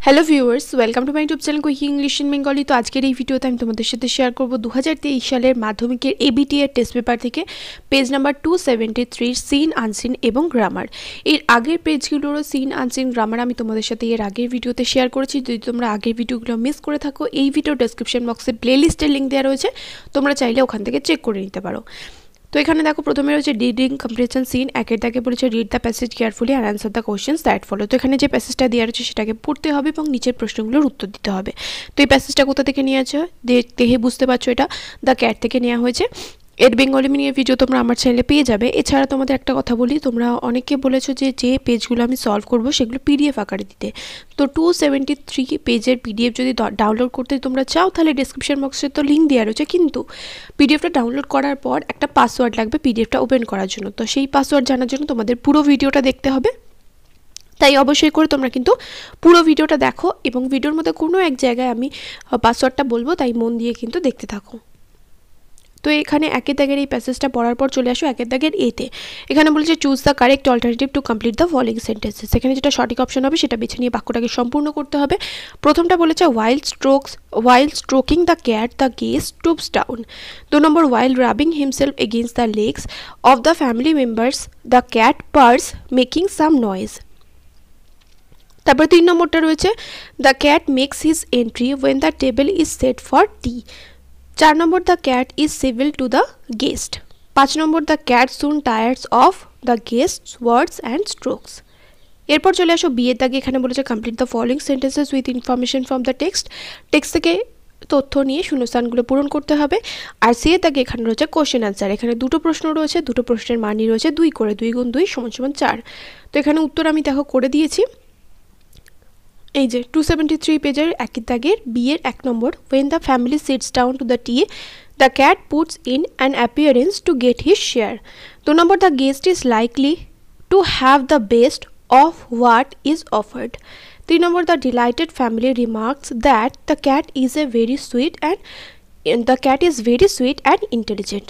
Hello viewers, welcome to my YouTube channel quick English in Bengali. তো আজকের এই ভিডিওতে আমি তোমাদের সাথে শেয়ার করব 2023 সালের মাধ্যমিকের ABTA টেস্ট পেপার থেকে পেজ নাম্বার 273 সিন আনসিন এবং গ্রামার। এর আগের পেজগুলোরও সিন আনসিন গ্রামার আমি তোমাদের সাথে এর আগের ভিডিওতে শেয়ার করেছি। যদি তোমরা আগের ভিডিওগুলো মিস করে থাকো, এই ভিডিও ডেসক্রিপশন বক্সে প্লেলিস্টের লিঙ্ক দেওয়া রয়েছে, তোমরা চাইলে ওখান থেকে চেক করে নিতে পারো। তো এখানে দেখো প্রথমে রয়েছে রিডিং কম্প্রিহেনশন সিন, একের দাগে বলেছে read the passage carefully and answer the questions that follow. তো এখানে যে প্যাসেজটা দেওয়া রয়েছে সেটাকে পড়তে হবে এবং নিচের প্রশ্নগুলোর উত্তর দিতে হবে। তো এই প্যাসেজটা কোথা থেকে নিয়ে আছে দেখে বুঝতে পারছো, এটা দ্য ক্যাট থেকে নেওয়া হয়েছে। এর বেঙ্গলি মিনিয়ে ভিডিও তোমরা আমার চ্যানেলে পেয়ে যাবে। এছাড়া তোমাদের একটা কথা বলি, তোমরা অনেকে বলেছো যে পেজগুলো আমি সলভ করব সেগুলো PDF আকারে দিতে। তো 273 পেজের PDF যদি ডাউনলোড করতে তোমরা চাও তাহলে ডেসক্রিপশন বক্সে তো লিঙ্ক দেওয়া রয়েছে, কিন্তু PDFটা ডাউনলোড করার পর একটা পাসওয়ার্ড লাগবে PDFটা ওপেন করার জন্য। তো সেই পাসওয়ার্ড জানার জন্য তোমাদের পুরো ভিডিওটা দেখতে হবে। তাই অবশ্যই করে তোমরা কিন্তু পুরো ভিডিওটা দেখো এবং ভিডিওর মধ্যে কোনো এক জায়গায় আমি পাসওয়ার্ডটা বলবো, তাই মন দিয়ে কিন্তু দেখতে থাকো। তো এখানে একের দাগের এই প্যাসেজটা পড়ার পর চলে আসো একের দাগের এতে। এখানে বলেছে choose the correct alternative to complete the following sentences. সেখানে যেটা সঠিক অপশন হবে সেটা বেছে নিয়ে বাক্যটাকে সম্পূর্ণ করতে হবে। প্রথমটা বলেছে while stroking the cat the guest stoops down। 2 number while rubbing himself against the legs of the family members the cat purrs making some noise। তারপর 3 নম্বরটা রয়েছে the cat makes his entry when the table is set for tea। 4 number the cat is civil to the guest. 5 number the cat soon tyres of the guests words and strokes. এরপর চলে আসো বিয়ের দাগে। এখানে বলেছে complete the following sentences with information from the text থেকে তথ্য নিয়ে শূন্যস্থানগুলো পূরণ করতে হবে। আর সি এর দাগে এখানে রয়েছে কোশ্চেন আনসার। এখানে দুটো প্রশ্ন রয়েছে, দুটো প্রশ্নের মানই রয়েছে 2 করে, 2 গুণ 2 সমান 4। তো এখানে উত্তর আমি দেখো করে দিয়েছি। এই যে 273 পেজের একের দাগের বিয়ের 1 নম্বর when the family sits down to the tea the cat puts in an appearance to get his share। 2 number the guest is likely to have the best of what is offered। 3 number the delighted family remarks that the cat is very sweet and intelligent।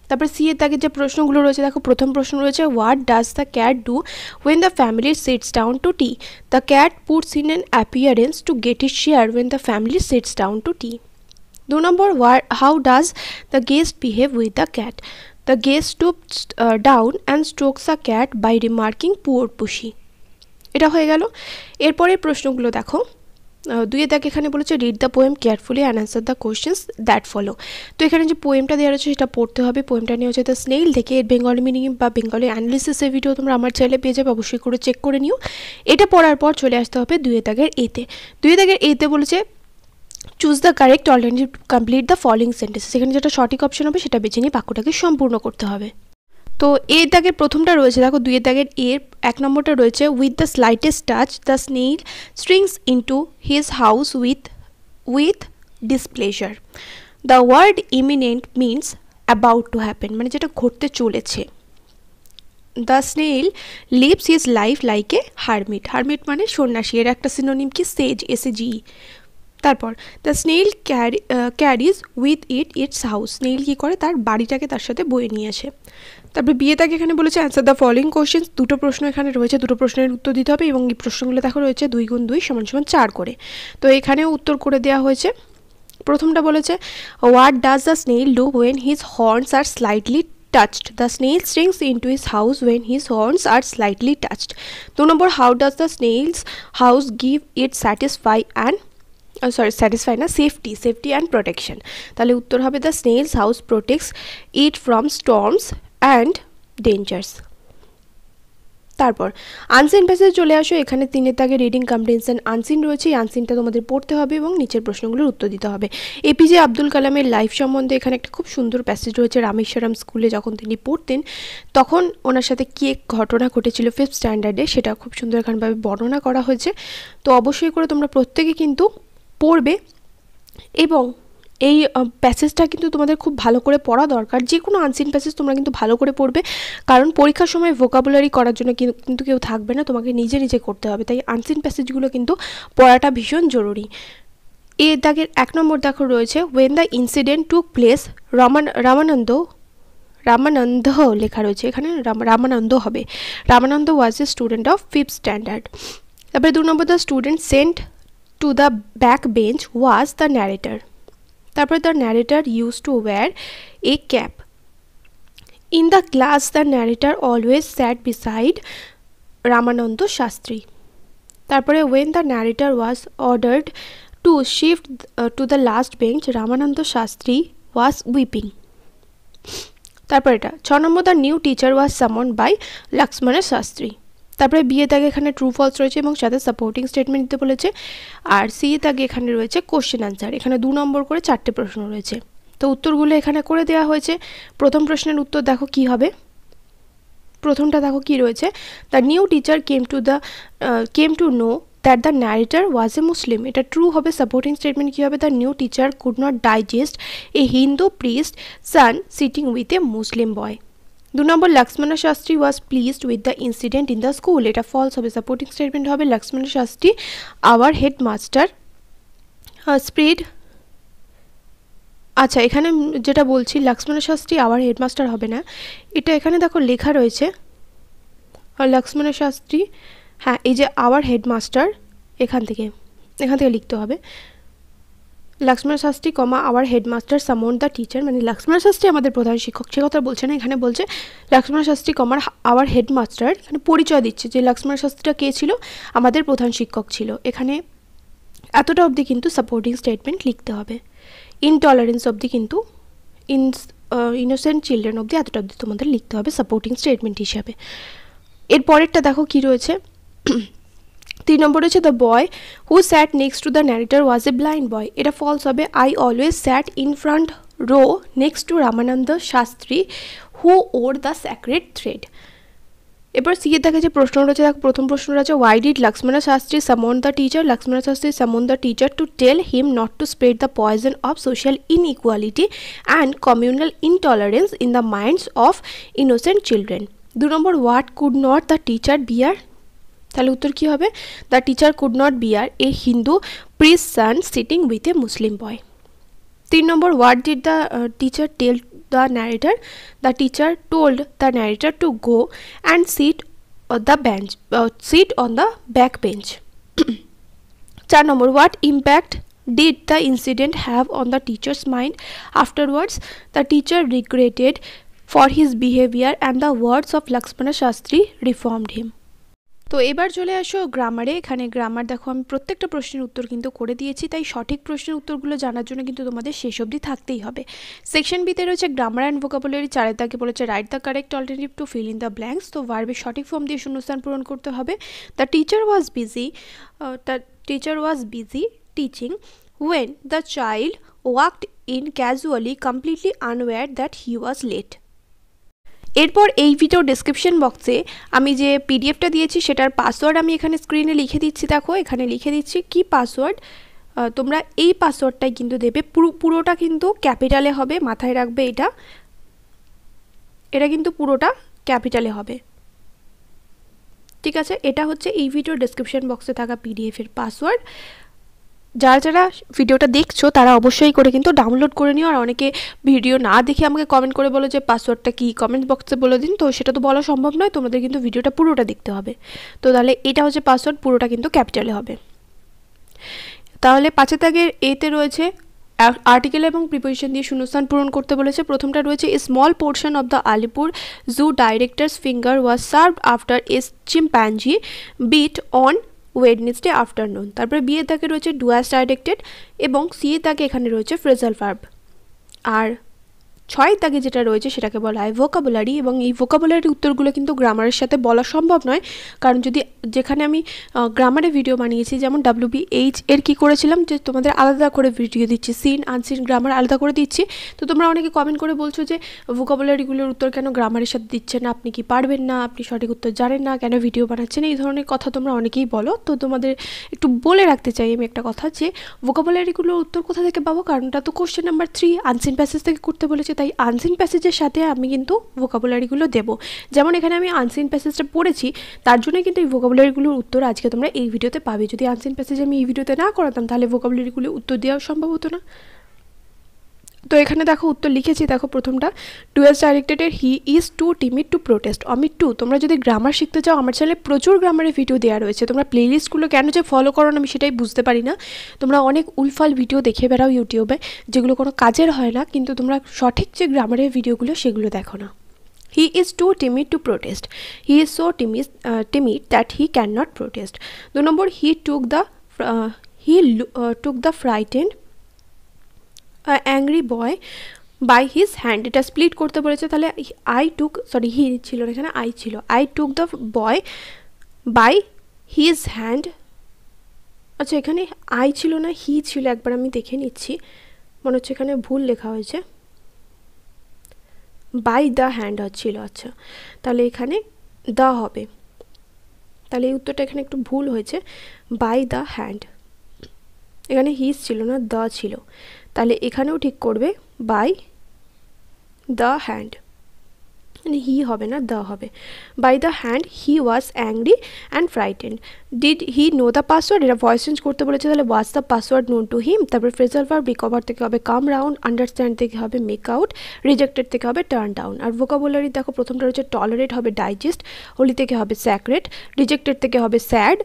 তারপর C এর দাগে যে প্রশ্নগুলো রয়েছে দেখো, প্রথম প্রশ্ন রয়েছে what does the cat do when the family sits down to tea. The cat puts in an appearance to get its share when the family sits down to tea. 2 নম্বর how does the guest behave with the cat. The guest stoops down and strokes the cat by remarking poor pussy. এটা হয়ে গেল। এরপরের প্রশ্নগুলো দেখো, 2 এর দাগে এখানে বলেছে read the poem carefully and answer the questions that follow. তো এখানে যে পোয়েমটা দেওয়া রয়েছে সেটা পড়তে হবে। পোয়েমটা নিয়ে হচ্ছে দ্য স্নেইল থেকে। এর বেঙ্গলি মিনিং বা বেঙ্গলি অ্যানালিসিসের ভিডিও তোমরা আমার চ্যানেলে পেয়ে যাবে, অবশ্যই করে চেক করে নিও। এটা পড়ার পর চলে আসতে হবে 2 এর দাগের এতে। 2 এর দাগের এতে বলেছে choose the correct alternative to complete the following sentences. সেখানে যেটা সঠিক অপশন হবে সেটা বেছে নিয়ে বাক্যটাকে সম্পূর্ণ করতে হবে। তো এর দাগের প্রথমটা রয়েছে দেখো, 2 এর দাগের এর 1 নম্বরটা রয়েছে with the slightest touch the snail strings into his house with displeasure. The word imminent means about to happen, মানে যেটা ঘটতে চলেছে। The snail lives his life like a hermit মানে সন্ন্যাসী। এর একটা সিনোনিম কি সেজ, SAGE। তারপর the snail carries with its house. Snail কী করে, তার বাড়িটাকে তার সাথে বয়ে নিয়ে আসে। তারপরে বিয়ে তাকে এখানে বলেছে অ্যান্সার দ্য ফলোইং কোশ্চেন্স। দুটো প্রশ্ন এখানে রয়েছে, দুটো প্রশ্নের উত্তর দিতে হবে এবং এই প্রশ্নগুলো দেখো রয়েছে 2 গুণ 2 সমান 4 করে। তো এখানেও উত্তর করে দেওয়া হয়েছে। প্রথমটা বলেছে what does the snail do when his horns are slightly touched. The snail strings into his house when his horns are slightly touched. 2 নম্বর how does the snail's house give it satisfy না safety and protection. তাহলে উত্তর হবে the snail's house protects it from storms and dangers. তারপর unseen passage চলে আসো। এখানে 3 এর দাগে রিডিং কম্প্রিহেনশন আনসিন রয়েছে। এই আনসিনটা তোমাদের পড়তে হবে এবং নিচের প্রশ্নগুলোর উত্তর দিতে হবে। APJ আব্দুল কালামের লাইফ সম্বন্ধে এখানে একটা খুব সুন্দর প্যাসেজ রয়েছে। রামেশ্বরম স্কুলে যখন তিনি পড়তেন তখন ওনার সাথে কী এক ঘটনা ঘটেছিল 5th স্ট্যান্ডার্ডে, সেটা খুব সুন্দর এখানভাবে বর্ণনা করা হয়েছে। তো অবশ্যই করে তোমরা প্রত্যেকে কিন্তু পড়বে এবং এই প্যাসেজটা কিন্তু তোমাদের খুব ভালো করে পড়া দরকার। যে কোনো আনসিন প্যাসেজ তোমরা কিন্তু ভালো করে পড়বে, কারণ পরীক্ষার সময় ভোকাবুলারি করার জন্য কিন্তু কেউ থাকবে না, তোমাকে নিজে করতে হবে। তাই আনসিন প্যাসেজগুলো কিন্তু পড়াটা ভীষণ জরুরি। এর দাগের 1 নম্বর দেখো রয়েছে when the incident took place Ramananda লেখা রয়েছে, এখানে রামানন্দ হবে। Ramananda was a student of 5th standard. তারপরে 2 নম্বর the student sent to the back bench was the narrator. তারপরে the narrator used to wear a cap. In the class the narrator always sat beside Ramananda Shastri. তারপরে when the narrator was ordered to shift to the last bench, Ramananda Shastri was weeping. তারপর এটা 6 নম্বর the new teacher was summoned by Lakshmana Shastri. তারপরে B এর দাগে এখানে true false রয়েছে এবং সাথে সাপোর্টিং স্টেটমেন্ট দিতে বলেছে, আর সি এর দাগে এখানে রয়েছে কোশ্চেন আনসার। এখানে 2 নম্বর করে 4টে প্রশ্ন রয়েছে। তো উত্তরগুলো এখানে করে দেওয়া হয়েছে। প্রথম প্রশ্নের উত্তর দেখো কি হবে। প্রথমটা দেখো কি রয়েছে, the new teacher came to know that the narrator was a Muslim. এটা ট্রু হবে। সাপোর্টিং স্টেটমেন্ট কী হবে, the new teacher could not digest a Hindu priest son sitting with a Muslim boy. 2 নম্বর Lakshman Shastri was pleased with the incident in the school. এটা false হবে। Supporting statement হবে Lakshman Shastri our headmaster spread. আচ্ছা, এখানে যেটা বলছি লক্ষ্মণ শাস্ত্রী আওয়ার হেডমাস্টার হবে না, এটা এখানে দেখো লেখা রয়েছে লক্ষ্মণ শাস্ত্রী, হ্যাঁ এই যে আওয়ার হেডমাস্টার এখান থেকে লিখতে হবে লক্ষ্মণ শাস্ত্রী কমা আওয়ার হেডমাস্টার সামন দ্য টিচার, মানে লক্ষ্মণ শাস্ত্রী আমাদের প্রধান শিক্ষক সে কথা বলছে না, এখানে বলছে লক্ষ্মণ শাস্ত্রী কমার আওয়ার হেডমাস্টার, এখানে পরিচয় দিচ্ছে যে লক্ষ্মণ শাস্ত্রীটা কে ছিল, আমাদের প্রধান শিক্ষক ছিল। এখানে এতটা অবধি কিন্তু সাপোর্টিং স্টেটমেন্ট লিখতে হবে। ইনটলারেন্স অবধি কিন্তু ইনোসেন্ট চিলড্রেন অবধি এতটা অবধি তোমাদের লিখতে হবে সাপোর্টিং স্টেটমেন্ট হিসাবে। এর পরেরটা দেখো কি রয়েছে, 3 নম্বর রয়েছে the boy who sat next to the narrator was a blind boy. এটা ফলস হবে। I always sat in front row next to Ramananda Shastri who wore the sacred thread. এবার সি এর দেখে যে প্রশ্ন রয়েছে, দেখো প্রথম প্রশ্ন রয়েছে why did Lakshman Shastri summon the teacher. Lakshman Shastri summon the teacher to tell him not to spread the poison of social inequality and communal intolerance in the minds of innocent children. 2 নম্বর what could not the teacher bear. তাহলে উত্তর কী হবে, the teacher could not bear a Hindu priest son sitting with a Muslim boy. 3 নম্বর what did the teacher tell the narrator. The teacher told the narrator to go and sit on the back bench. 4 number what impact did the incident have on the teacher's mind afterwards. The teacher regretted for his behavior and the words of Lakshmana Shastri reformed him. তো এবার চলে আসো গ্রামারে। এখানে grammar দেখো আমি প্রত্যেকটা প্রশ্নের উত্তর কিন্তু করে দিয়েছি, তাই সঠিক প্রশ্নের উত্তরগুলো জানার জন্য কিন্তু তোমাদের শেষ অবধি থাকতেই হবে। সেকশন বিতে রয়েছে গ্রামার অ্যান্ড ভোকাবুলারি। 4 দাগে বলেছে write the correct alternative to fill in the blanks. তো ভার্বের সঠিক ফর্ম দিয়ে শূন্যস্থান পূরণ করতে হবে। The teacher was busy teaching when the child walked in casually, completely unaware that he was late. এরপর এই ভিডিও ডেসক্রিপশন বক্সে আমি যে পিডিএফটা দিয়েছি সেটার পাসওয়ার্ড আমি এখানে স্ক্রিনে লিখে দিচ্ছি। দেখো এখানে লিখে দিচ্ছি কি পাসওয়ার্ড, তোমরা এই পাসওয়ার্ডটাই কিন্তু দেবে। পুরোটা কিন্তু ক্যাপিটালে হবে, মাথায় রাখবে এটা কিন্তু পুরোটা ক্যাপিটালে হবে, ঠিক আছে। এটা হচ্ছে এই ভিডিও ডেসক্রিপশন বক্সে থাকা পিডিএফের পাসওয়ার্ড। যারা ভিডিওটা দেখছো তারা অবশ্যই করে কিন্তু ডাউনলোড করে নিও। আর অনেকে ভিডিও না দেখে আমাকে কমেন্ট করে বলো যে পাসওয়ার্ডটা কি, কমেন্ট বক্সে বলে দিন। তো সেটা তো বলা সম্ভব নয়, তোমাদের কিন্তু ভিডিওটা পুরোটা দেখতে হবে। তো তাহলে এটা হচ্ছে পাসওয়ার্ড, পুরোটা কিন্তু ক্যাপিটালে হবে। তাহলে 5 দাগের এতে রয়েছে আর্টিকেল এবং প্রিপোজিশন দিয়ে শূন্যস্থান পূরণ করতে বলেছে। প্রথমটা রয়েছে a small portion of the Alipore zoo directors finger was served after a chimpanzee bit on Wednesday afternoon. তারপরে বি এর দাগে রয়েছে ডু অ্যাজ ডাইরেক্টেড এবং সি এর দাগে এখানে রয়েছে ফ্রেজাল ভার্ব। আর 6 দাগে যেটা রয়েছে সেটাকে বলা হয় ভোকাবুলারি, এবং এই ভোকাবুলারি উত্তরগুলো কিন্তু গ্রামারের সাথে বলা সম্ভব নয়, কারণ যেখানে আমি গ্রামারে ভিডিও বানিয়েছি, যেমন WBH এর কী করেছিলাম যে তোমাদের আলাদা করে ভিডিও দিচ্ছি, সিন আনসিন গ্রামার আলাদা করে দিচ্ছি। তো তোমরা অনেকে কমেন্ট করে বলছো যে ভোকাবুলারিগুলোর উত্তর কেন গ্রামারের সাথে দিচ্ছেন না, আপনি কি পারবেন না, আপনি সঠিক উত্তর জানেন না, কেন ভিডিও বানাচ্ছেন, এই ধরনের কথা তোমরা অনেকেই বলো। তো তোমাদের একটু বলে রাখতে চাই আমি একটা কথা, যে ভোকাবুলারিগুলোর উত্তর কোথা থেকে পাবো, কারণটা তো কোশ্চেন নাম্বার 3 আনসিন প্যাসেজ থেকে করতে বলেছে, তাই আনসিন প্যাসেজের সাথে আমি কিন্তু ভোকাবুলারিগুলো দেবো। যেমন এখানে আমি আনসিন প্যাসেজটা পড়েছি, তার জন্য কিন্তু এই ভোকাবুলারিগুলোর উত্তর আজকে তোমরা এই ভিডিওতে পাবে। যদি আনসিন প্যাসেজ আমি এই ভিডিওতে না করাতাম তাহলে ভোকাবুলারিগুলোর উত্তর দেওয়া সম্ভব হতো না। তো এখানে দেখো উত্তর লিখেছি, দেখো প্রথমটা টুয়েলভ ডাইরেক্টেডের he is too timid to protest. Omit too, তোমরা যদি গ্রামার শিখতে চাও আমার চ্যানেলে প্রচুর গ্রামারের ভিডিও দেওয়া রয়েছে, তোমরা প্লেলিস্টগুলো কেন যে ফলো করো না আমি সেটাই বুঝতে পারি না। তোমরা অনেক উলফাল ভিডিও দেখে বেড়াও ইউটিউবে, যেগুলো কোনো কাজের হয় না, কিন্তু তোমরা সঠিক যে গ্রামারের ভিডিওগুলো সেগুলো দেখো না। He is too timid to protest, he is so timid that he can not protest. 2 নম্বর he took the frightened angry boy by his hand. এটা স্প্লিট করতে বলেছে, তাহলে হি ছিল না, এখানে আই ছিল। I took the boy by his hand. আচ্ছা এখানে আই ছিল না হি ছিল, একবার আমি দেখে নিচ্ছি, মনে হচ্ছে এখানে ভুল লেখা হয়েছে, বাই দ্য হ্যান্ড হচ্ছিল। আচ্ছা তাহলে এখানে দ্য হবে, তাহলে এই উত্তরটা এখানে একটু ভুল হয়েছে, বাই দ্য হ্যান্ড, এখানে হিজ ছিল না দ্য ছিল, তাহলে এখানেও ঠিক করবে বাই দ্য হ্যান্ড, মানে হি হবে না দ্য হবে। By the hand he was angry and frightened. Did he know the password, এটা ভয়েস চেঞ্জ করতে বলেছে, তাহলে was the password known to him. তারপরে ফ্রেজাল ভার্ব রিকভার থেকে হবে কাম রাউন্ড, আন্ডারস্ট্যান্ড থেকে হবে মেক আউট, রিজেক্টেড থেকে হবে টার্ন ডাউন। আর ভোকাবুলারি দেখো প্রথমটা রয়েছে টলারেট হবে ডাইজেস্ট, হোলি থেকে হবে স্যাক্রেট, রিজেক্টেড থেকে হবে স্যাড,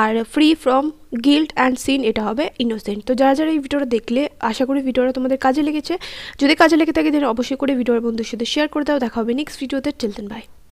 আর free from guilt and sin এটা হবে ইনোসেন্ট। তো যারা যারা এই ভিডিওটা দেখলে আশা করি ভিডিওটা তোমাদের কাজে লেগেছে, যদি কাজে লেগে থাকে তাহলে অবশ্যই করে ভিডিওর বন্ধুর সাথে শেয়ার করে দাও। দেখা হবে নেক্সট ভিডিওতে, টিল দেন বাই।